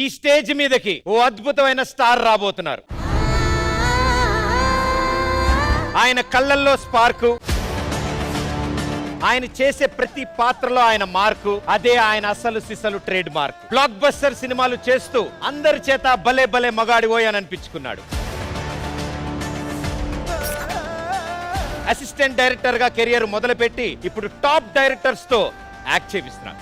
ఈ స్టేజ్ మీదకి ఓ అద్భుతమైన స్టార్ రాబోతున్నారు. ఆయన కళ్ళల్లో స్పార్కు, ఆయన చేసే ప్రతి పాత్రలో ఆయన మార్కు, అదే ఆయన అసలు సిసలు ట్రేడ్ మార్క్. బ్లాక్ బస్టర్ సినిమాలు చేస్తూ అందరి చేత భలే భలే మగాడివోయ్ అని అనిపించుకున్నాడు. అసిస్టెంట్ డైరెక్టర్ గా కెరియర్ మొదలుపెట్టి ఇప్పుడు టాప్ డైరెక్టర్స్ తో యాక్ట్ చేపిస్తున్నాడు.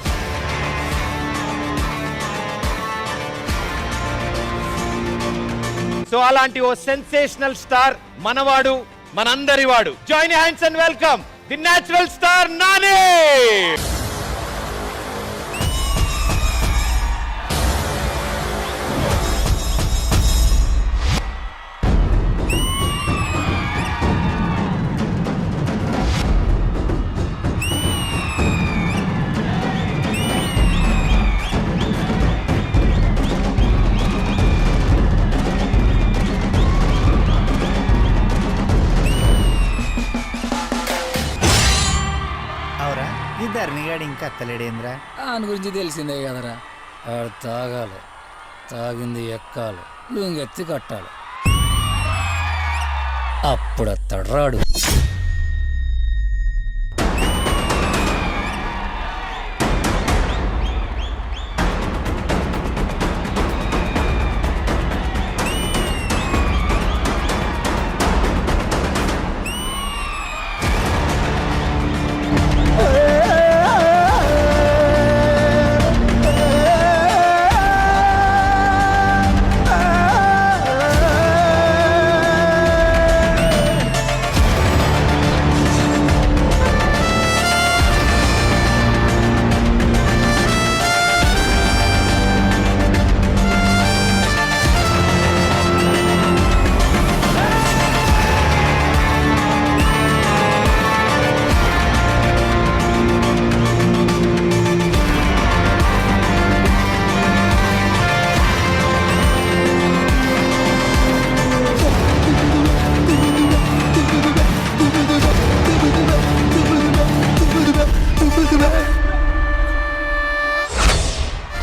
సో అలాంటి ఓ సెన్సేషనల్ స్టార్ మనవాడు, మనందరి వాడు. Join hands and welcome the natural star Nani. ధరణిగాడు ఇంకా అత్తలేడేంద్రా? ఆయన గురించి తెలిసిందే కదరా. ఆడు తాగాలి, తాగింది ఎక్కాలి, లుంగెత్తి కట్టాలి, అప్పుడు అత్తడు రాడు.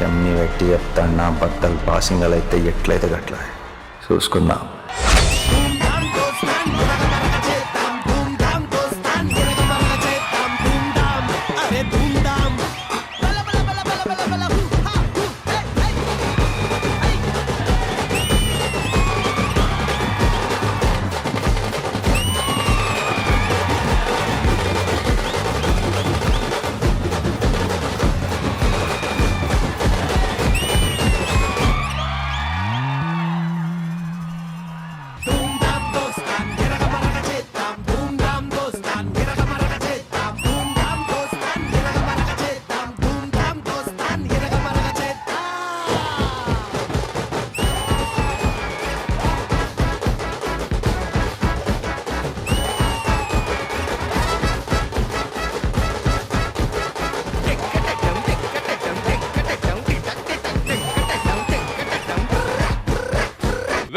జమ్మి పెట్టి చెప్తాను, బట్టలు పాసింగలు అయితే ఎట్లయితే గట్లా చూసుకుందాం.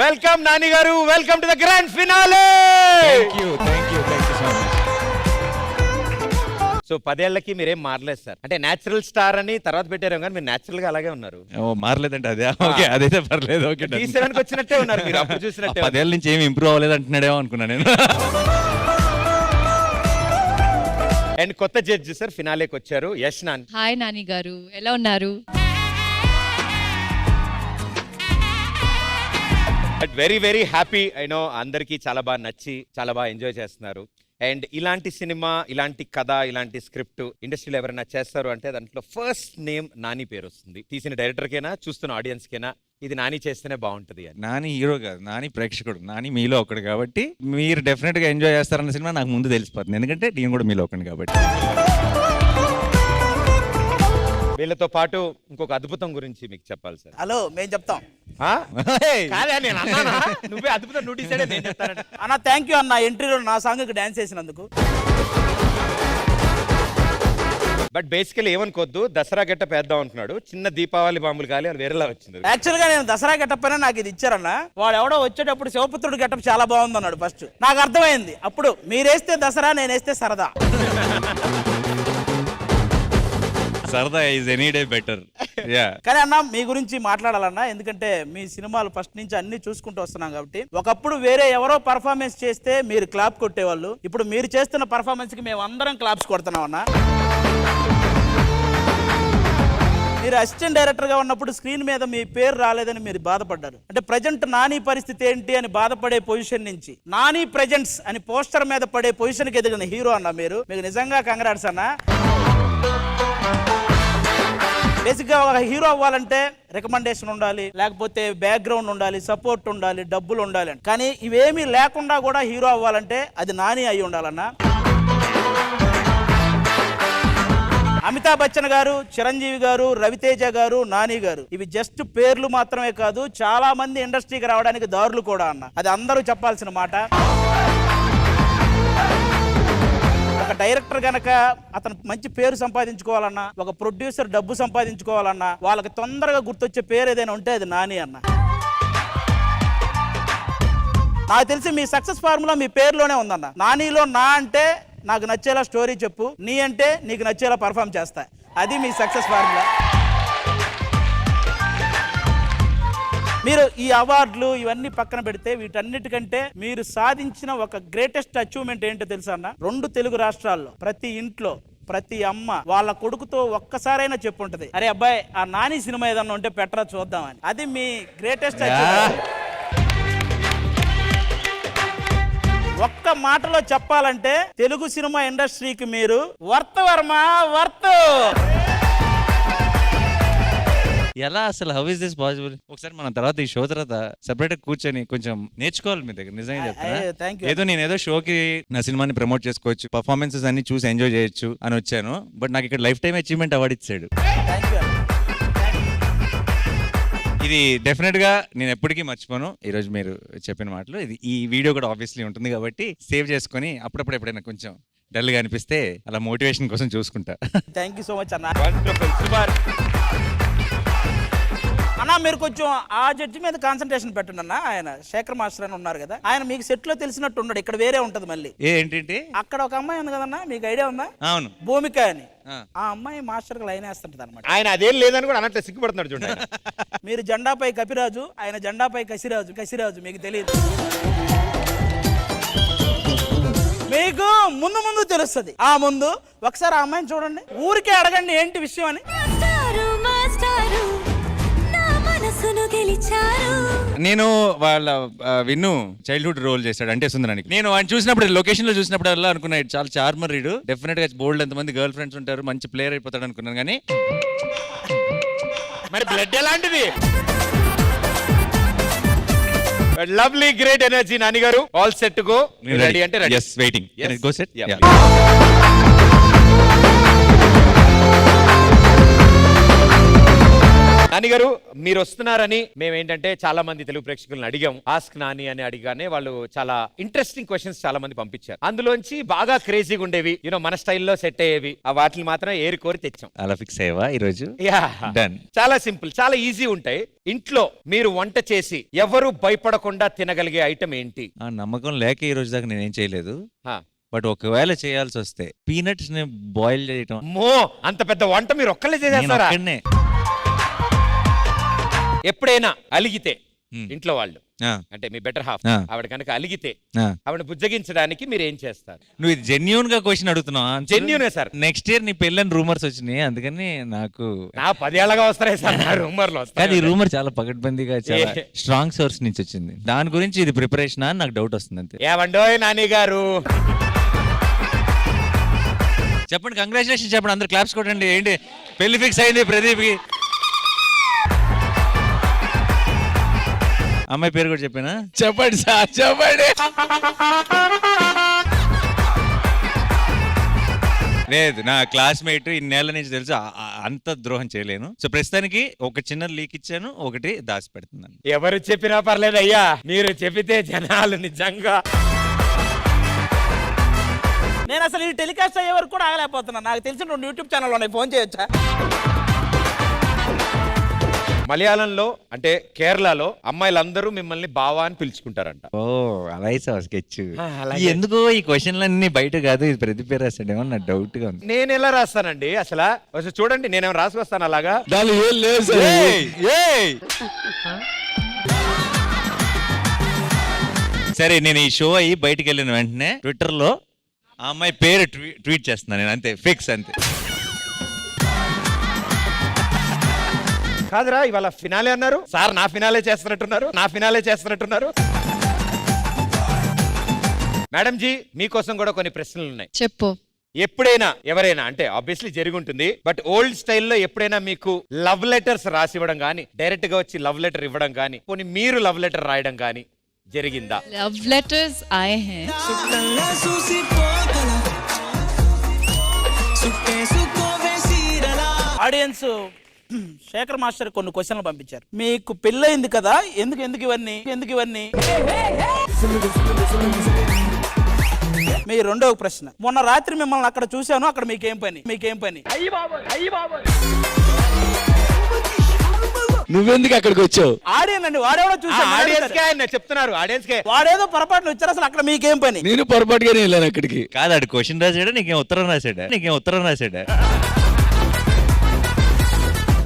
వెల్కమ్ నాని గారు, welcome to the grand finale. Thank you so much. So 10 ఏళ్లకి మీరేం మారలేదు సార్. అంటే నేచురల్ స్టార్ అని తర్వాత పెట్టారు కానీ మీరు నేచురల్ గా అలాగే ఉన్నారు. ఓ మారలేదంటే అదే ఓకే, అదైతే పర్లేదు. ఓకే, తీసేదానికి వచ్చినట్టే ఉన్నారు మీరు, అప్పుడు చూసినట్టే. 10 ఏళ్ళ నుంచి ఏమి ఇంప్రూవ్ అవ్వలేదు అంటున్నాడేమో అనుకున్నా నేను. అండ్ కొత్త జడ్జి సార్ ఫినాలేకి వచ్చారు, యష్ నాని. హాయ్ నాని గారు, ఎలా ఉన్నారు? But very very happy. I know అందరికీ చాలా బాగా నచ్చి చాలా బాగా ఎంజాయ్ చేస్తున్నారు. అండ్ ఇలాంటి సినిమా, ఇలాంటి కథ, ఇలాంటి స్క్రిప్ట్ ఇండస్ట్రీలో ఎవరైనా చేస్తారు అంటే దాంట్లో ఫస్ట్ నేమ్ నాని పేరు వస్తుంది. తీసిన డైరెక్టర్కైనా చూస్తున్న ఆడియన్స్కైనా ఇది నాని చేస్తేనే బాగుంటది అని. నాని హీరో కాదు, నాని ప్రేక్షకుడు, నాని మీలో ఒకడు కాబట్టి మీరు డెఫినెట్ గా ఎంజాయ్ చేస్తారన్న సినిమా నాకు ముందు తెలిసిపోతుంది, ఎందుకంటే నేను కూడా మీలో ఒకటి కాబట్టి. వీళ్ళతో పాటు ఇంకొక అద్భుతం గురించి మీకు చెప్పాలి సార్. హలో, మేము చెప్తాం. కాదా నేను అన్నానా? నువ్వే అద్భుతం నువ్వు డిసైడ్ నేను చెప్తానంటే. అన్న థ్యాంక్ యూ అన్న, ఎంట్రీలో నా సాంగ్కి డాన్స్ చేసినందుకు. బట్ బేసికలీ ఏమనుకోద్దు, దసరా గెటప్ వేద్దాం అంటున్నాడు. చిన్న దీపావళి బాంబులు కాలి అది వేరేలా వచ్చింది. యాక్చువల్ గా నేను దసరా గెటప్ అయినా నాకు ఇది ఇచ్చారన్న. వాడు ఎవడో వచ్చేటప్పుడు శివపుత్రుడు గెటప్ చాలా బాగుంది అన్నాడు. ఫస్ట్ నాకు అర్థమైంది, అప్పుడు మీరేస్తే దసరా, నేనేస్తే సరదా. సరదా is any day better. Yeah కానీ అన్న మీ గురించి మాట్లాడాలన్నా, ఎందుకంటే మీ సినిమాలు ఫస్ట్ నుంచి అన్ని చూసుకుంటూ వస్తున్నాం కాబట్టి. ఒకప్పుడు వేరే ఎవరో పర్ఫార్మెన్స్ చేస్తే మీరు క్లాప్ కొట్టేవాళ్ళు, ఇప్పుడు మీరు చేస్తున్న పర్ఫార్మెన్స్ కి మేము అందరం క్లాప్స్ కొడుతున్నాం అన్న. మీరు అసిస్టెంట్ డైరెక్టర్ గా ఉన్నప్పుడు స్క్రీన్ మీద మీ పేరు రాలేదని మీరు బాధపడ్డారు. అంటే ప్రజెంట్ నాని పరిస్థితి ఏంటి అని బాధపడే పొజిషన్ నుంచి నాని ప్రెజెంట్స్ అని పోస్టర్ మీద పడే పొజిషన్ కి ఎదిగిన హీరో అన్న మీరు. మీకు నిజంగా కంగ్రాట్స్ అన్న. బేసిక్ గా ఒక హీరో అవ్వాలంటే రికమెండేషన్ ఉండాలి, లేకపోతే బ్యాక్గ్రౌండ్ ఉండాలి, సపోర్ట్ ఉండాలి, డబ్బులు ఉండాలి. కానీ ఇవేమీ లేకుండా కూడా హీరో అవ్వాలంటే అది నాని అయి ఉండాలన్నా. అమితాబ్ బచ్చన్ గారు, చిరంజీవి గారు, రవితేజ గారు, నాని గారు, ఇవి జస్ట్ పేర్లు మాత్రమే కాదు, చాలా మంది ఇండస్ట్రీకి రావడానికి దారులు కూడా అన్న. అది అందరూ చెప్పాల్సిన మాట. ఒక డైరెక్టర్ గనక అతను మంచి పేరు సంపాదించుకోవాలన్నా, ఒక ప్రొడ్యూసర్ డబ్బు సంపాదించుకోవాలన్నా, వాళ్ళకి తొందరగా గుర్తొచ్చే పేరు ఏదైనా ఉంటే అది నాని అన్న. నాకు తెలిసి మీ సక్సెస్ ఫార్ములా మీ పేరులోనే ఉందన్న. నానిలో నా అంటే నాకు నచ్చేలా స్టోరీ చెప్పు, నీ అంటే నీకు నచ్చేలా పర్ఫామ్ చేస్తా, అది మీ సక్సెస్ ఫార్ములా. మీరు ఈ అవార్డులు ఇవన్నీ పక్కన పెడితే వీటన్నిటికంటే మీరు సాధించిన ఒక గ్రేటెస్ట్ అచీవ్మెంట్ ఏంటో తెలుసా అన్న? 2 తెలుగు రాష్ట్రాల్లో ప్రతి ఇంట్లో ప్రతి అమ్మ వాళ్ళ కొడుకుతో ఒక్కసారైనా చెప్పుంటది, అరే అబ్బాయి ఆ నాని సినిమా ఏదన్నా ఉంటే పెట్టరా చూద్దామని. అది మీ గ్రేటెస్ట్ అచీవ్మెంట్. ఒక్క మాటలో చెప్పాలంటే తెలుగు సినిమా ఇండస్ట్రీకి మీరు వర్త్ వర్మ, వర్త్. ఎలా అసలు హౌ ఇస్ దిస్ పాసిబుల్? ఒకసారి మనం తర్వాత ఈ షో తర్వాత సెపరేట్ కూర్చొని కొంచెం నేర్చుకోవాలి మీ దగ్గర. నిజంగా Thank you. చెప్తాను. నేను ఏదో షోకి నా సినిమాని ప్రమోట్ చేసుకోవచ్చు, పర్ఫార్మెన్సెస్ అన్ని చూసి ఎంజాయ్ చేయొచ్చు అని వచ్చాను. బట్ నాకు ఇక్కడ లైఫ్ టైం అచీవ్మెంట్ అవార్డు ఇచ్చాడు. ఇది డెఫినెట్ గా నేను ఎప్పటికీ మర్చిపోను. ఈ రోజు మీరు చెప్పిన మాటలు, ఇది ఈ వీడియో కూడా ఆబ్వియస్లీ ఉంటుంది కాబట్టి సేవ్ చేసుకొని అప్పుడప్పుడు ఎప్పుడైనా కొంచెం డల్ గా అనిపిస్తే అలా మోటివేషన్ కోసం చూసుకుంటా. థ్యాంక్ యూ సో మచ్ అన్న. Wonderful, super. అన్న మీరు కొంచెం ఆ జడ్జి మీద కాన్సన్ట్రేషన్ పెట్టండి అన్న. ఆయన శేఖర్ మాస్టర్ అని ఉన్నారు కదా, ఆయన మీకు సెట్ లో తెలిసినట్టు ఉన్నాడు. ఇక్కడ వేరే ఉంటది మళ్ళీ. ఏంటి? అక్కడ ఒక అమ్మాయి ఉంది కదన్నా, మీకు ఐడియా ఉందా? అవును, భూమిక అని. ఆ అమ్మాయి మాస్టర్ కి లైన్ వేస్తుంటది అనమాట. ఆయన అదేం లేదని కూడా అన్నట్లు సిగ్గుపడుతున్నాడు చూడండి. మీరు జెండాపై కపిరాజు, ఆయన జెండాపై కసిరాజు. కసిరాజు మీకు తెలియదు, మీకు ముందు ముందు తెలుస్తుంది. ఆ ముందు ఒకసారి ఆ అమ్మాయిని చూడండి, ఊరికే అడగండి ఏంటి విషయం అని. నేను వాళ్ళ విన్ను చైల్డ్హుడ్ రోల్ చేశాడు అంటే సుందరానికి. నేను ఆయన చూసినప్పుడు లొకేషన్ లో చూసినప్పుడు అలా అనుకున్నా చాలా చార్మర్ రీడు, డెఫినెట్ గా బోల్డ్ ఎంతమంది గర్ల్ ఫ్రెండ్స్ ఉంటారు, మంచి ప్లేయర్ అయిపోతాడు అనుకున్నాను. కానీ మరి బ్లడ్ ఎలాంటిది? Lovely, great energy Nani garu. All set to go. Ready అంటే ready. yes waiting. Can I go set? Yeah. Nani garu మీరు వస్తున్నారని మేము ఏంటంటే చాలా మంది తెలుగు ప్రేక్షకులను అడిగాం. ఆస్క్ నాని అని అడిగానే వాళ్ళు చాలా ఇంట్రెస్టింగ్ క్వశ్చన్స్ చాలా మంది పంపించారు. అందులోంచి బాగా క్రేజీగా ఉండేవి, మన స్టైల్లో సెట్ అయ్యేవి, ఆ వాటిని మాత్రం ఏరి కోరి తెచ్చాం. అలా ఫిక్స్ అయ్యవా ఈ రోజు? Done. చాలా సింపుల్, చాలా ఈజీ ఉంటాయి. ఇంట్లో మీరు వంట చేసి ఎవరు భయపడకుండా తినగలిగే ఐటమ్ ఏంటి? ఆ నమ్మకం లేక ఈ రోజు దాకా నేనేం చేయలేదు. హా. బట్ ఒకవేళ చేయాల్సి వస్తే పీనట్స్ ని బాయిల్ చేయటం. మో అంత పెద్ద వంట మీరు ఒక్కలే చేసేస్తారా? ఒక్కనే. ఎప్పుడైనా అలిగితే ఇంట్లో వాళ్ళు ఆ. అంటే మీ బెటర్ హాఫ్ ఆ. ఆవిడ కనుక అలిగితే ఆ. ఆవిడ బుజ్జగించడానికి మీరు ఏం చేస్తారు? నువ్వు ఇది జెన్యూన్ గా క్వశ్చన్ అడుగుతున్నావా? Genuine ఏ, sir. నెక్స్ట్ ఇయర్ నీ పెళ్ళని రూమర్స్ వచ్చినాయి, అందుకని నాకు నా 10 ఏళ్ళగా వస్తాయి సార్ నా రూమర్లో. కానీ ఈ రూమర్ చాలా పకడ్బందీగా చాలా ఏ. స్ట్రాంగ్ సోర్స్ నుంచి వచ్చింది. దాని గురించి ఇది ప్రిపరేషన్ అని నాకు డౌట్ వస్తుంది అంతే. ఏమండోయ్ నాని గారు, చెప్పండి, కంగ్రాచులేషన్ చెప్పండి, అందరు క్లాప్స్ కొట్టండి. ఏంటి పెళ్లి ఫిక్స్ అయింది ప్రదీప్కి. అమ్మాయి పేరు కూడా చెప్పానా? చెప్పండి సార్, చెప్పండి. లేదు, నా క్లాస్మేట్ ఇన్నేళ్ల నుంచి తెలుసు, అంత ద్రోహం చేయలేను. సో ప్రస్తుతానికి ఒక చిన్న లీక్ ఇచ్చాను, ఒకటి దాచి పెడుతున్నాను. ఎవరు చెప్పినా పర్లేదు అయ్యా, మీరు చెప్పితే జనాలు నిజంగా. నేను అసలు ఈ టెలికాస్ట్ అయ్యే వరకు కూడా ఆగలేకపోతున్నాను. నాకు తెలిసిన 2 యూట్యూబ్ ఛానల్ ఉన్నాయి, ఫోన్ చేయొచ్చా? మలయాళంలో అంటే కేరళలో అమ్మాయిలందరూ మిమ్మల్ని బావా అని పిలుచుకుంటారంట. ఓ అలా వేసావా స్కెచ్? అలాగే. ఎందుకో ఈ క్వశ్చన్లన్నీ బయట కాదు, ఇది ప్రతి పేరు రాస్తాడేమో నా డౌట్ గా ఉంది. నేను ఎలా రాస్తానండి అసలు? అసలు చూడండి, నేనేమో రాసుకొస్తాను అలాగా? సరే, నేను ఈ షో అయ్యి బయటికి వెళ్ళిన వెంటనే ట్విట్టర్ లో ఆ అమ్మాయి పేరు ట్వీట్ చేస్తున్నాను నేను, అంతే, ఫిక్స్ అంతే. కాదురా, ఇవాళ ఫినాలే అన్నారు సార్. నా ఫినాలే చేస్తున్నట్టున్నారు. మేడం జీ, మీకోసం కూడా కొన్ని ప్రశ్నలు ఉన్నాయి. చెప్పు. ఎప్పుడైనా ఎవరైనా అంటే ఆబ్వియస్లీ జరిగి ఉంటుంది, బట్ ఓల్డ్ స్టైల్లో ఎప్పుడైనా మీకు లవ్ లెటర్స్ రాసి ఇవ్వడం కానీ, డైరెక్ట్ గా వచ్చి లవ్ లెటర్ ఇవ్వడం కానీ, పోనీ మీరు లవ్ లెటర్ రాయడం కానీ జరిగిందా? लव लेटर्स आए हैं. ఆడియన్స్ శేఖర్ మాస్టర్ కొన్ని క్వశ్చన్లు పంపించారు. మీకు పెళ్ళయింది కదా, ఎందుకు ఇవన్నీ మీ రెండవ ప్రశ్న, మొన్న రాత్రి మిమ్మల్ని అక్కడ చూశాను, అక్కడ మీకేం పని? నువ్వెందుకు అక్కడికి వచ్చావు? ఆడియన్ అండి, వాడేవడో ఆడియన్స్ కే చూసాను. ఆయన చెప్తున్నారు, ఆడియన్స్ కే. వాడేదో పొరపాటున వచ్చారు, అసలు అక్కడ మీకేం పని? నేను పొరపాటుగానే వెళ్ళాను అక్కడికి. కాదు, ఆడు క్వశ్చన్ రాశాడా, నీకేం ఉత్తరం రాశాడా?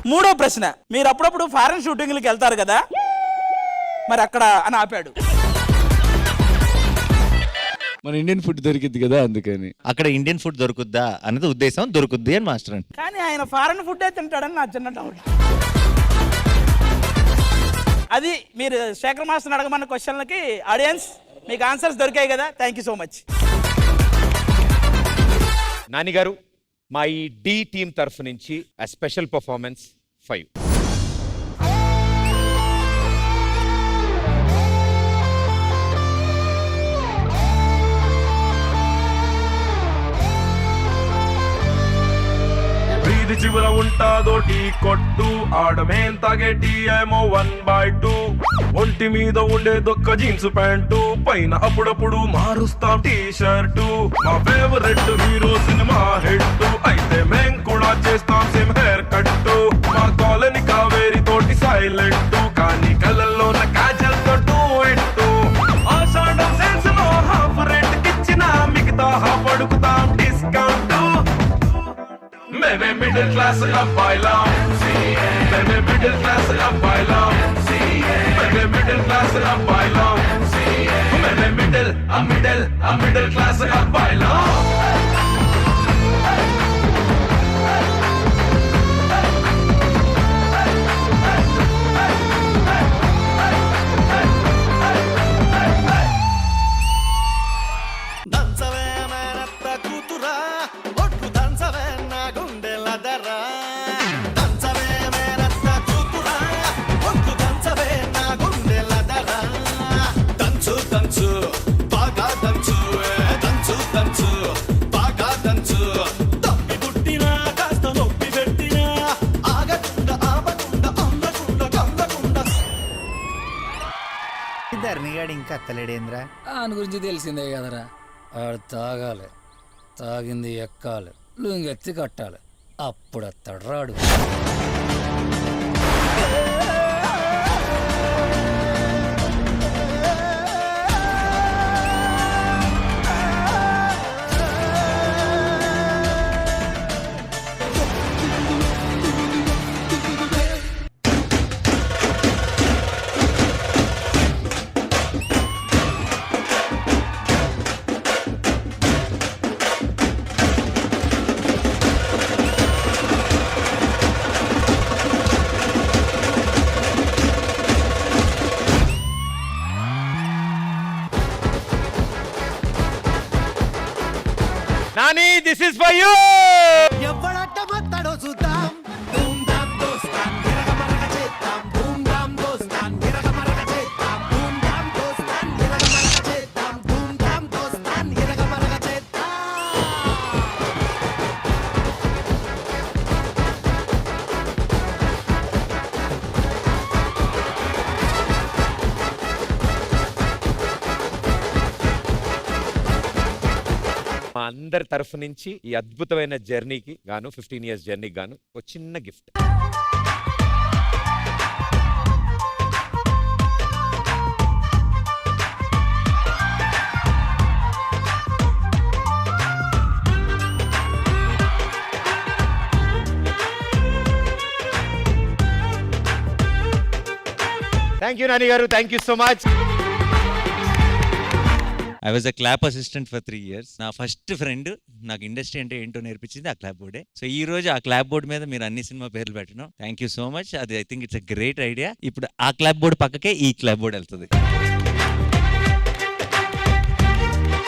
మూడో ప్రశ్న, మీరు అప్పుడప్పుడు ఫారెన్ షూటింగ్లకి వెళ్తారు కదా, మరి అక్కడ అని ఆపాడు. మన ఇండియన్ ఫుడ్ దొరికింది కదా, అందుకని. అక్కడ ఇండియన్ ఫుడ్ దొరుకుద్దా అనేది ఉద్దేశం, దొరుకుద్ది అని మాస్టర్ అంట. కానీ ఆయన ఫారెన్ ఫుడ్ తింటాడని నా చిన్న డౌట్. అది మీరు శేఖర్ మాస్టర్ అడగమన్న క్వశ్చన్లకి ఆడియన్స్ మీకు ఆన్సర్స్ దొరికాయి కదా, thank you so much. Nani గారు, మా ఈ డి టీమ్ తరఫు నుంచి ఆ స్పెషల్ పర్ఫార్మెన్స్ 5. వీధి చివర ఉంటాదో టీ కొట్టు, ఆడమేం తాగే టీ ఏమో 1/2. ఒంటి మీద ఉండే దొక్క జీన్స్ ప్యాంటు, పైన అప్పుడప్పుడు మారుస్తాం టీ షర్టు. మా ఫేవరెట్ హీరో సినిమా హెడ్, అయితే మేం కూడా చేస్తాం సేమ్ హెయిర్ కట్టు. మా కాలనీ కావేరి తోటి సైలెంట్, కానీ కళ్ళల్లోన కాజల్ తోటు ఎట్టు. ఆషాఢం సెన్స్ లో హాఫ్ రేట్ కిచ్చిన మిగతా హాఫ్ అడుగుతాం డిస్కౌంట్. మేమే మిడిల్ క్లాస్ అబ్బాయిలం, మేమే మిడిల్ క్లాస్ అబ్బాయిలం, మేమే మిడిల్ క్లాస్ అబ్బాయిలం, మేమే మిడిల్ క్లాస్ అబ్బాయిలం. ధరణిగాడు ఇంకా అత్తలేడేంద్రా? దాని గురించి తెలిసిందే కదరా. ఆడు తాగాలి, తాగింది ఎక్కాలి, లుంగెత్తి కట్టాలి, అప్పుడు అత్తడు రాడు. Nani, this is for you. మా అందరి తరఫు నుంచి ఈ అద్భుతమైన జర్నీకి గాను, 15 years జర్నీకి గాను ఒక చిన్న గిఫ్ట్. థ్యాంక్ యూ నాని గారు, thank you so much. I was a clap assistant for 3 years. నా ఫస్ట్ ఫ్రెండ్ నాకు ఇండస్ట్రీ అంటే ఏంటో నేర్పించింది ఆ క్లాప్ బోర్డే. సో ఈ రోజు ఆ క్లాప్ బోర్డ్ మీద మీరు అన్ని సినిమా పేర్లు పెట్టడం థ్యాంక్ యూ సో మచ్. అది I think it's a great idea. ఇప్పుడు ఆ క్లాప్ బోర్డ్ పక్కకే ఈ క్లాప్ బోర్డ్ వెళ్తుంది.